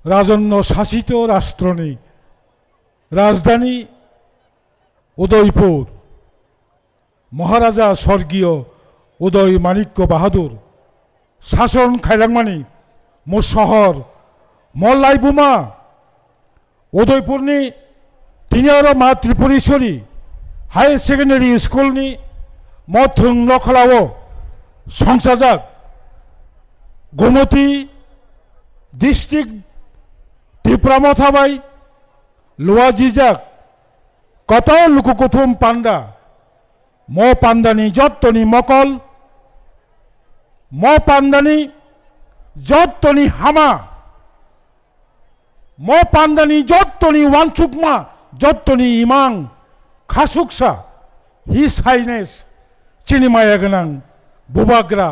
রাজন্য শাসিত রাষ্ট্র নেই। রাজধানী উদয়পুর। মহারাজা স্বর্গীয় উদয় মাণিক্য বাহাদুর শাসন খাইলাংমানি মো শহর মল্লাই বুমা उदयपुरनि तिनियारो मा त्रिपुरेश्वरी हायर सेकेंडरी स्कूलनि म थुंल खलावो संसाजाक गोमती डिस्ट्रिक्ट त्रिपुरा थाबाय लुआजिजाक कत लुकुकुथुम पांडा म पांडानि जत्तनि मकल म पांडानि जत्तनि हामा म पांडानि जत्तनि वानसुकमा जत्तनि इमां खासुकसा हिज हाइनेस चिनिमाया गोनां बुबाग्रा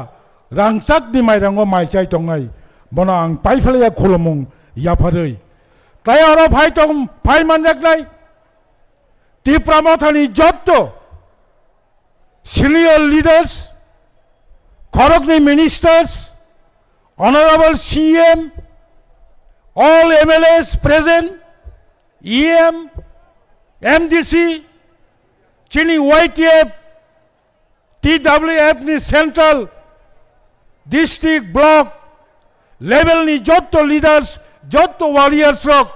रांचाकनि माइरांगो माइचाइ दंनाय बना आं पाइफालिया खुलुमुं याफारै ताइ आरो भाइ दं भाइ मानजाकनाय त्रिपुरा माथानि जत्त सिनियर लीडर्स खरगनि ministers honourable CM all MLAs present, EM, MDC, Chini YTF, TWF ni central, district, block, level ni jotto leaders, jotto warriors rock,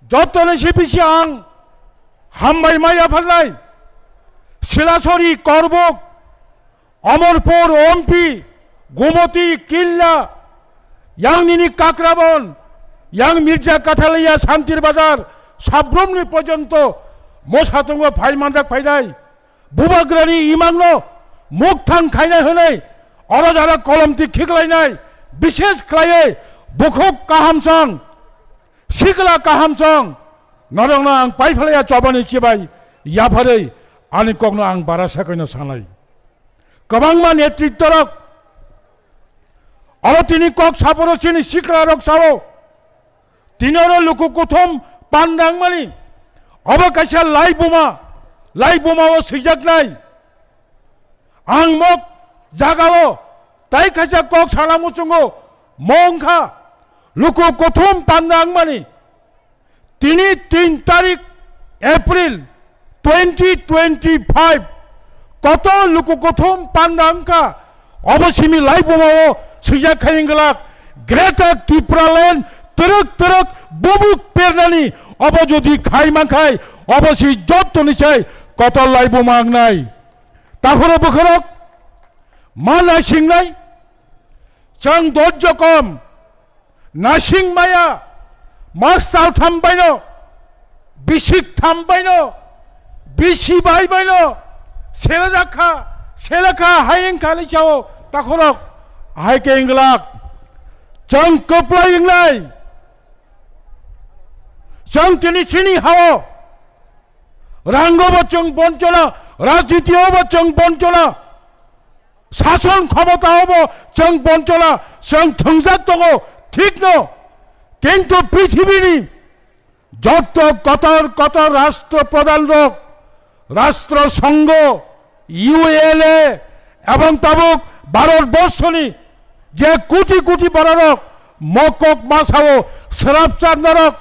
jotto ni sipisi ang, hambai maya phalnai, Silasori, Korbok, Amarpur, Ompi, Gomoti, Killa, yang nini Kakrabon, yang Mirza Kathalia Santir Bazar, Sabromni Pojonto, Mosatungo Paimandak Paidai, Bubagrani Imangno, Muktan Kaina Hune, Orajara Kolomti Kiklainai, Bishes Klaye, Bukok Kahamsang, Sikla Kahamsang, Norang Paifalea Chobani Chibai, Yapare, Anikogno Ang Barasakino Sanai. Kabangman Etritorok, और तिनी कक सापरो चिनी सिक्रा रक सावो तिनीरो लुकु कुथम पांडांग मानी अब कैसा लाई बुमा वो सिजक नाई आंग मक जागावो ताई कैसा कक साला मुचुंगो मोंखा लुकु कुथम पांडांग मानी तिनी 3 तारीख अप्रैल 2025 कतो लुकु कुथम पांडांग का अब सिमी लाई बुमावो Sejak kain gelak, Greta Kipralen, teruk bubuk pernani, apa jadi kai mangkai, apa si jot tu nisai, kata lai bumang nai. Tahura bukerok, mana sing nai, cang dojokom, nasing maya, mastal thambaino, bisik thambaino, bisi baino, selaka hayeng kali jauh, tahurok. Hai ke inglak chang kopla inglai chang tini chini hawo rango bachang bonchona rajniti hobo chang bonchona শাসন ক্ষমতা হবো চং বঞ্চনা চং থংজাক দङ ঠিক ন কিন্তু পৃথিবীনি যত কত রাষ্ট্র প্রধান রোগ রাষ্ট্রসংঘ UNA এবং তাবুক ভারতবর্ষনি যে কোটি বড় মকক মাসাও সরাবচার নরক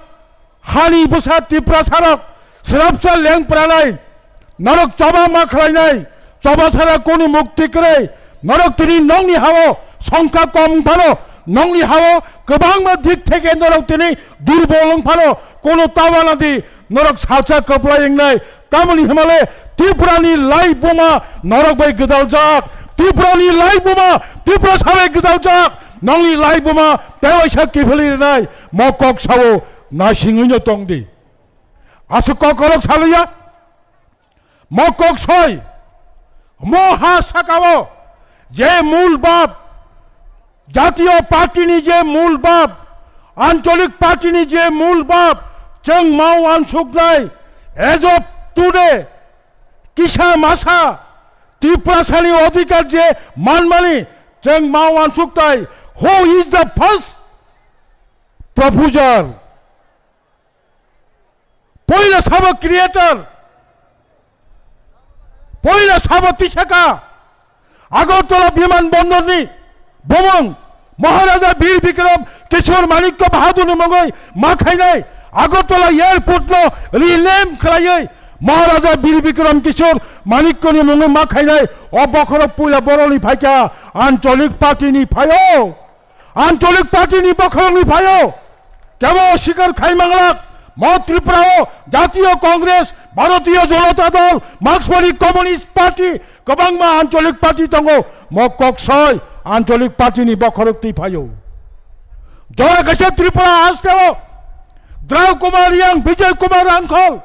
হানি বুসা টিপ্রা সারক সরাবচার লেং প্রাণাই নরক চবা মাখলাইনাই চবা সারা কোনি মুক্তি করে নরক তিনি নংনি হাও সংখ্যা কম ভালো নংনি হাও গোবাং দিক থেকে নরক তিনি দুর্বল ভালো কোনো তাওয়ানাদি নরক সাচা কপলাইং নাই তামনি হিমালে ত্রিপুরানি লাই বোমা নরক বাই গদাল যাক ত্রিপুরানি লাই বোমা ত্রিপুরা সাবে গদাল যাক নংনি লাই বোমা তেওইসা কিফলি নাই মকক সাও নাসিংইনো তংদি আসু ককরক সালিয়া মকক ছয় মহা সাকাও যে মূল বাপ জাতীয় পার্টিনি যে মূল বাপ আঞ্চলিক পার্টিনি যে মূল বাপ চং মাও আনসুকনাই এজ অফ টুডে কিসা মাসা ত্রিপুরাসানি অধিকার যে মানমানি চং মাও আনসুকনাই who is the first proposer পয়লা সাব ক্রিয়েটর পয়লা সাব তিসাকা আগরতলা বিমানবন্দরনি ভ্রমণ মহারাজা বীর বিক্রম किशोर माणिक्य बाहादुर मुङै माखायनाय आगरतला एयारपोर्टनो रिनेम खालायै महाराजा वीर विक्रम किशोर माणिक्यनि मुङै माखायनाय अबखरक पुला बर'नि फायका आंचलिक पार्टीनि फायो आंचलिक पार्टीनि बखरनि फायो केवल शिखर खाइमांलाक म त्रिपुराओ जातीय कांग्रेस भारतीय जनता दल मार्क्सवादी कम्युनिस्ट पार्टी गोबांमा आंचलिक पार्टी दङ म कक्सय आंचलिक पार्टीनि बखरकति फायो जय गसे त्रिपुरा आस्तेओ द्राव कुमार यांग विजय कुमार रांखल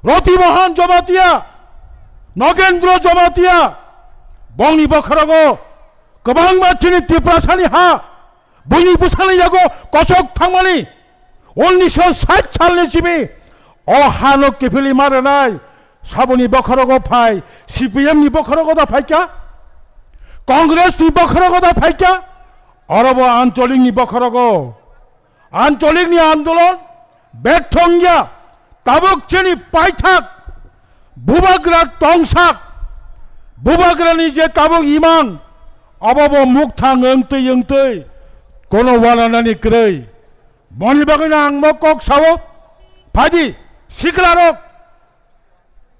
रति मोहन जमातिया नगेन्द्र जमातिया बंनि बखरगो गोबांमा थिनि त्रिपुरासानि हा बयनिबो सालायजागौ कचक थांमानि 1960 सालनि सिबि अहानो केफिलि मारनाय साबुनि बखरगो फाय सीपीएम नि बखरगो दा फायका कांग्रेस नि बखरगो दा फायका अरब आंचलिक नि बखरगो आंचलिक नि आंदोलन बेथंगिया ताबुकचेनि पाइथाक बुबाग्रा तंसाक बुबाग्रानि जे ताबुक इमां अबाबो मुख थां ओंतै कोनो वानानानि क्रय बनि बागैना आं मकक सावो फादि सिखलारक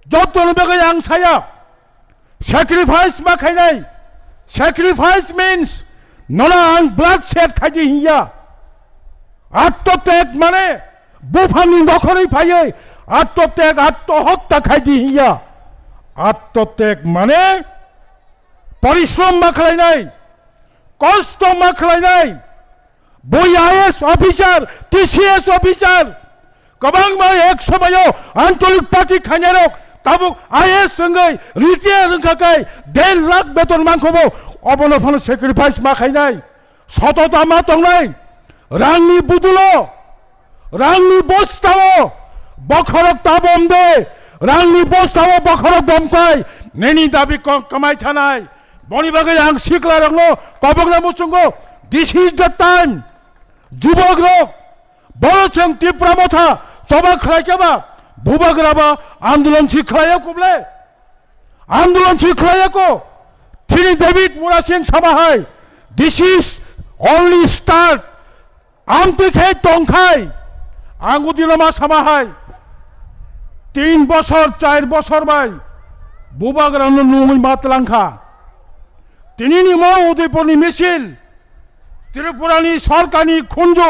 जत्तनि बागै आं साया सैक्रिफाइस माखायनाय सैक्रिफाइस मीन्स नला आं ब्लाड सेट खायदि हिया आत्मत्याग माने बुफांनि नखरै फायै आत्मत्याग आत्महत्या खायदि हिया आत्मत्याग माने परिश्रम माखायनाय कष्ट माखायनाय बय आईएएस ऑफिसर टीसीएस ऑफिसर गोबांमा एक समायाव आंचलिक पार्टी खायनायरक ताबुक आईएएस संगै रिटायार रोंखाखै 1.5 लाख बेतन मानखौबो अबनफान सेक्रिफाइस माखायनाय सतता मा दंनाय रांनि बुदुलो रांनि बस्ताओ बखरक ताबम दे रांनि बस्ताओ बखरक दमखाय नेनि दाबि कमाय थानाय बनि बागै आं सिखलारंनो कबगना मुसुंगो दिस इज द टाइम जुबक रक बरचों त्रिपुरा मथा सभा खालायखाबा बुबाग्राबा आंदोलन सिखलायकोब्ले आंदोलन सिखलायको थिनि डेविड मुरासिं सामाहाय दिस इज ओनली स्टार्ट आमतिखे तंखाय आंगुदिलमा सामाहाय 3 बছর 4 बছর बाय बुबाग्रानो नुमै मातलांखा तिनिनि म उदयपुरनि मिसिल त्रिपुरानि सरकारनि खुंजु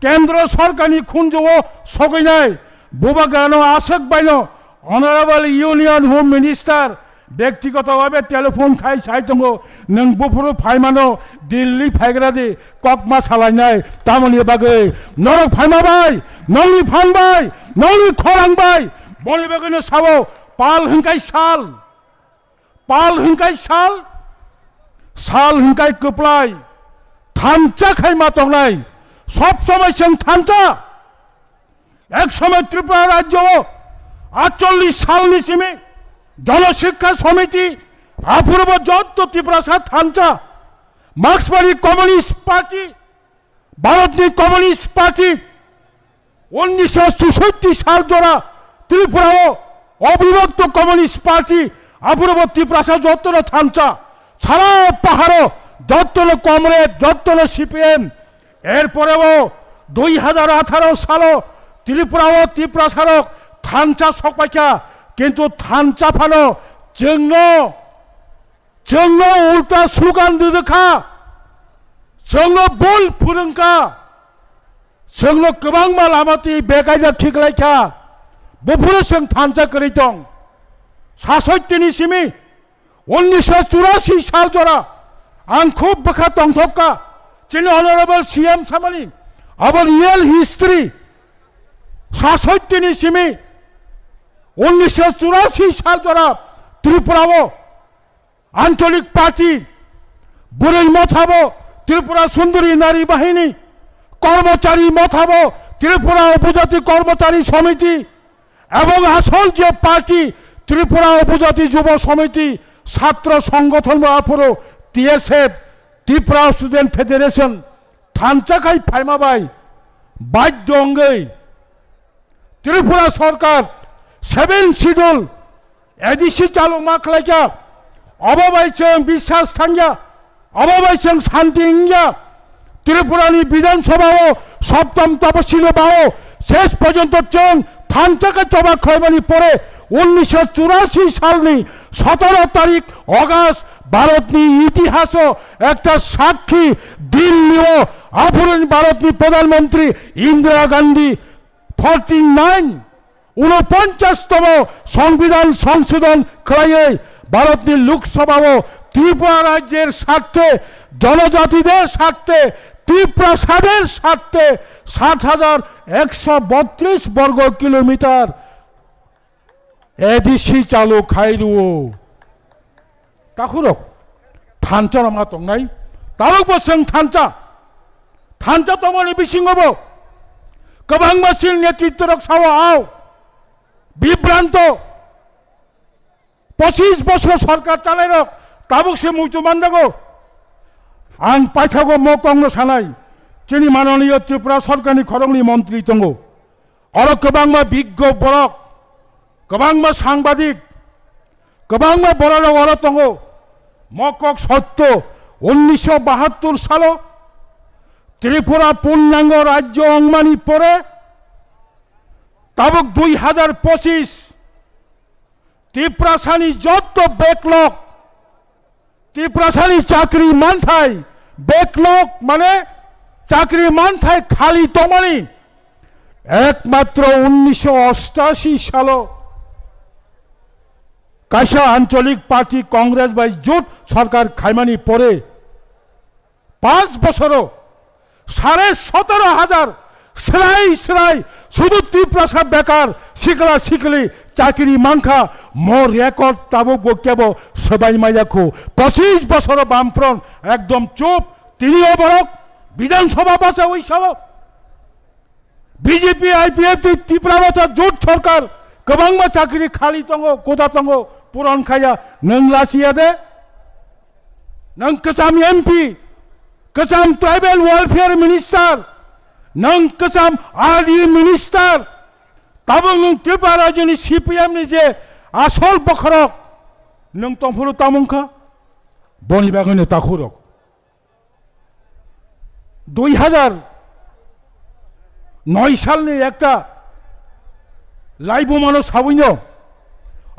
केंद्र सरकारनि खुंजुआव सगैनाय बुबाग्रानो आसक बायनो अनारेबल यूनियन होम मिनिस्टार व्यक्तिगतभावे टेलिफोन खाय साइदंगो नों बुफुरु फायमानो दिल्ली फायग्रादि ककमा सालायनाय तामनि बागै नरक फायमाबाय नंनि फानबाय नंनि खरांबाय बनि बागैनो सावो पाल हंकाय साल साल हंकाय कपलाय थांचा खायमा दंनाय सब समय जों थांचा एक समय त्रिपुरा राज्य 48 सालनि सिमे जनशिक्षा समिति अपूर्व जत्त त्रिपुरा सा थांचा मार्क्सवादी कम्युनिस्ट पार्टी भारतनि कम्युनिस्ट पार्टी 1964 साल द्वारा त्रिपुराओ अविभक्त कम्युनिस्ट पार्टी अपूर्व त्रिपुरा सा जत्त थांचा सारा पाहाड़ो जत्तनो कमरेड जत्तनो सीपीएम एरपरेও 2018 सालो त्रिपुराओ त्रिपुरा सारक थांचा सकपायखा किन्तु थांचा फानो जोंनो उल्टा स्लोगान दोदोखा जोंनो बोल फोरोंखा जोंनो गोबां मालामाति बेगायना खिगलायखा बुफुरो जों थांचा करै दं 67 सिमी 1984 साल द्वारा आं खूब बखा तंथका चिनी ऑनरेबल सीएम सामनी अब रियल हिस्ट्री 67 सिमी 1984 साल द्वारा त्रिपुराओ आंचलिक पार्टी बुरै मथाबो त्रिपुरा सुंदरी नारी बाहिनी कर्मचारी मथाबो त्रिपुरा उपजाति कर्मचारी समिति एवं आसल जे पार्टी त्रिपुरा उपजाति युव समिति छात्र संगठन आफुरो टीएसएफ त्रिपुरा स्टूडेंट फेडरेशन थांचाखाय फायमाबाय बाध्य अंगै त्रिपुरा सरकार 7 शिड्यूल एडिसी चालू मा खालायखा अबाबायजों बिश्वास थांया अबाबायजों शांति हिंया ত্রিপুরানি বিধানসভাও সপ্তম তপশিলি বাও শেষ পর্যন্ত চং থানচাকা চবা খয়মানি পরে 1984 সালনি 17 তারিখ অগাস্ট ভারতনি ইতিহাস একটা সাক্ষী দিল্লিও আফুরিন ভারতনি প্রধানমন্ত্রী ইন্দিরা গান্ধী 49তম সংবিধান সংশোধন খাইয়ে ভারতনি লোকসভাও ত্রিপুরা রাজ্যের স্বার্থে জনজাতিদের স্বার্থে ত্রিপ্রাসাদের স্বার্থে 7,132 বর্গ কিলোমিটার এডিসি চালু খাইরুও তাকুরক থানচা রমা তংনাই তালুক বসং থানচা তমনি বিসিংব गोबां मानसिनि नेतृत्व सावा आव बिभ्रांत 25 बছর सरकार चालाय ताबुकसे मुक्ति माननांगौ आं पाइथागौ मकंनो सानाय जोंनि माननीय त्रिपुरा सरकारनि खरंनि मन्त्रि दङ आरो गोबां बिज्ञ बरक गोबां सांबादिक गोबां बरक आरो दङ मकक सत्य 1972 सालाव त्रिपुरा पूर्णांग राज्य अंगमानी परे ताबुक 2025 त्रिपुरासानी जत बेकलग त्रिपुरासानी चाकरी मानथाय बेकलग माने चाकरी मानथाय खाली तमानी एकमात्र 1988 साल काशा आंचलिक पार्टी कांग्रेस बाई जुट सरकार खायमानी परे 5 बछरो 17,500 सेलाई सेलाई शुद्ध त्रिपुरा बेकार शिकला शिकली चाकरी मांखा मो रेकर्ड ताबुक बक्याबो सबाई माइयाखौ 25 बछर बामफ्रंट एकदम चुप तिनिओ बरक विधानसभा बासा ओइसाबो बीजेपी आईपीएफ त्रिपुरा बाथा जुट सरकार गोबां चाकरी खाली दङ कोदा दङ पुरन खाया नों लासिया दे नों गोजाम एमपि कसम ट्राइबल वेलफेयर मिनिस्टर नों कसम आरडी मिनिस्टर तब नों त्रिपुरा राज्यनि सीपीएम नि जे आसल बखरक नों तंफुरु तामुंखा बनि बागैनो ताखुरक 2009 सालनि एकटा लाइबुमानो सावैनो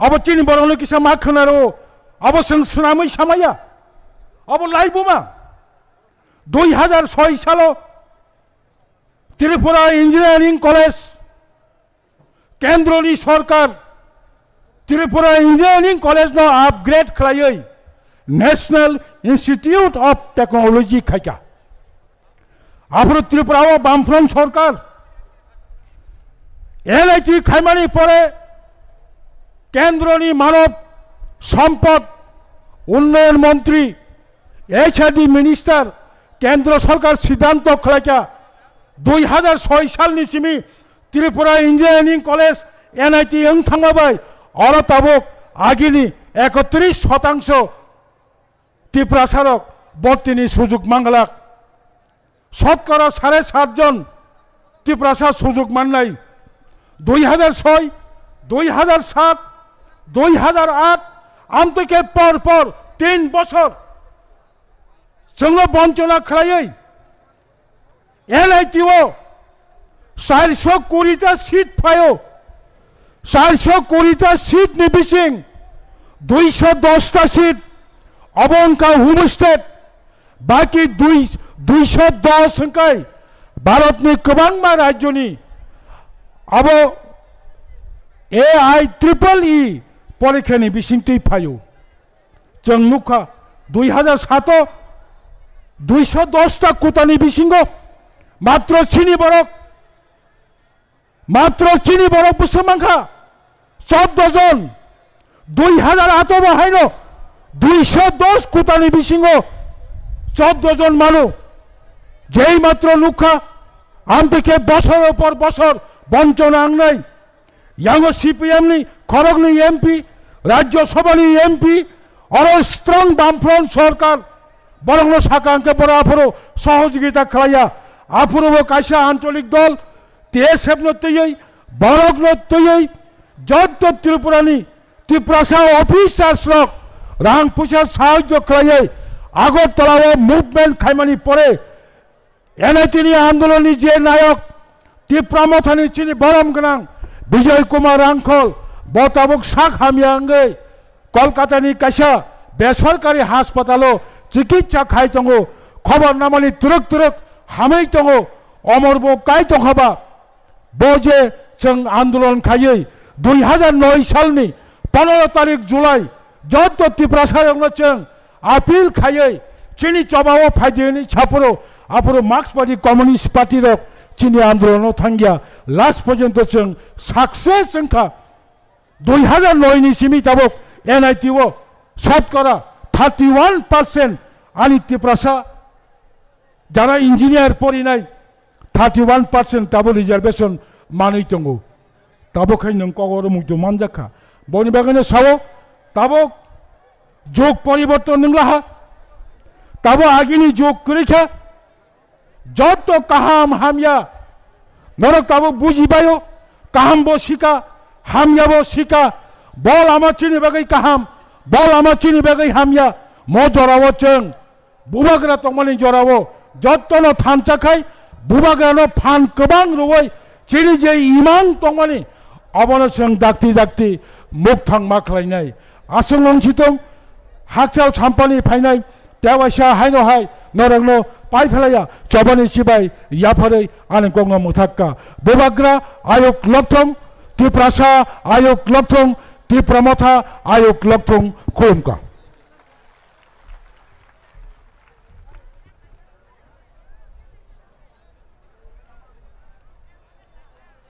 अब चिनि बरनो किसा मा खोनारो अब जों सुनामै सामाया अब लाइबुमा 2006 साल त्रिपुरा इंजिनियरिंग कॉलेज केंद्रनि सरकार त्रिपुरा इंजिनियरिंग कॉलेज नो अपग्रेड खालायै नेशनल इंस्टीट्यूट ऑफ टेक्नोलॉजी खायका आफरो त्रिपुरा बामफ्रंट सरकार एनआईटी खायमानी परे केंद्रनि मानव सम्पद उन्नयन मंत्री एचआरडी मिनिस्टर केंद्र सरकार सिद्धांत खालायका 2006 सालनि सिमी त्रिपुरा इंजिनियरिंग कॉलेज एनआईटी ओं थांबाय आरो ताबुक आगिनि 31% त्रिपुरा सारक भर्तिनि सुजुग मांगलाक शतकरा 7.5 जन त्रिपुरा सार सुजुग माननाय 2006 2007 2008 आमतके पर 3 बছর जोंनो बंचना खालायै एनआईटीओ 400 कोटीटा सीट फायो 400 कोटीटा सीट नि बिसिं 210टा सीट अबंका होम स्टेट बाकी 210 अंकाय भारतनि गोबां राज्यनि अब AIEEE परीक्षानि बिसिंथि फायो जों नुखा 2007 210टा कोटानि बिसिंगो मात्र चिनी बरक बुसमांखा 14 जन 2008 बाहायनो 210 कोटानि बिसिंगो 14 जन मानु जेई मात्र नुखा आमतेके बছর पर बছর बंचना आंनाय यांगो सीपीएम नि खरगनि एमपी राज्यसभानि एमपी और स्ट्रंग बामफ्रंट सरकार बरंनो साकांके बर आफरो सहयोगिता खालाया आफरो कायसा आंचलिक दल तेसेबनो तयै बरगनो तयै जत त्रिपुरानि त्रिपुरासा अफिसार स्रक रां पैसा साहाय्य खालायै आगरतलाव मुभमेंट खायमानि परे NITनि आन्दोलननि जे नायक तिप्रामथानि चिनि बरम गोनां बिजय कुमार आंखल बताबक साख हामियांगै कलकातानि काइसा बेसरकारि हास्पातालो चिकित्सा खाइ दंगो खबर नामानि तुरुक तुरुक हामै दंगो अमरबो काइ दंखाबा बजे जों आन्दोलन खायै 2009 सालनि 15 तारिख जुलाई जत तिप्रासायावनो जों आपिल खायै चिनि चबाव फाइदेनि छापुरो आपुरो मार्क्सवादी कम्युनिस्ट पार्टी रक चिनि आन्दोलन थांगिया लास्ट पर्यंत जों सक्सेस जोंखा 2009 नि सिमि ताबक NIT वो शतकरा 31% आनि तिप्रासा जाना इंजिनियर परिनाय 31% ताबो रिजर्वेशन मानै दंगो ताबो खै नों कगर मुक्तो मानजाखा बनि बागैनो सावो ताबो जुग परिवर्तन नंलाहा ताबो आगिनि जुग करिखा जत काहाम हामिया नरक ताबो बुझिबायो काहाम बो सिका हामिया बो सिका बल आमाचिनि बागै काहाम बल आमाचिनि बागै हामिया म जरावो जों बुबाग्रा तंमानि जरावो जत्तनो थानचाखाय बुबाग्रानो फान गोबां रुवै चिनि जे इमान तंमानि अबनो जों दाक्ति दाक्ति मुख थां माख्लायनाय आसंलंसितों हाकसाव साम्पानि फायनाय तेवाइसा हायनो हाय नरंनो पाइफेलाया चबानि सिबाय याफारै आनि गंगा मुथाक्का बुबाग्रा आयोग लपथं तिप्रासा आयोग लपथं तिप्रामथा आयोग लपथं खुलुमका।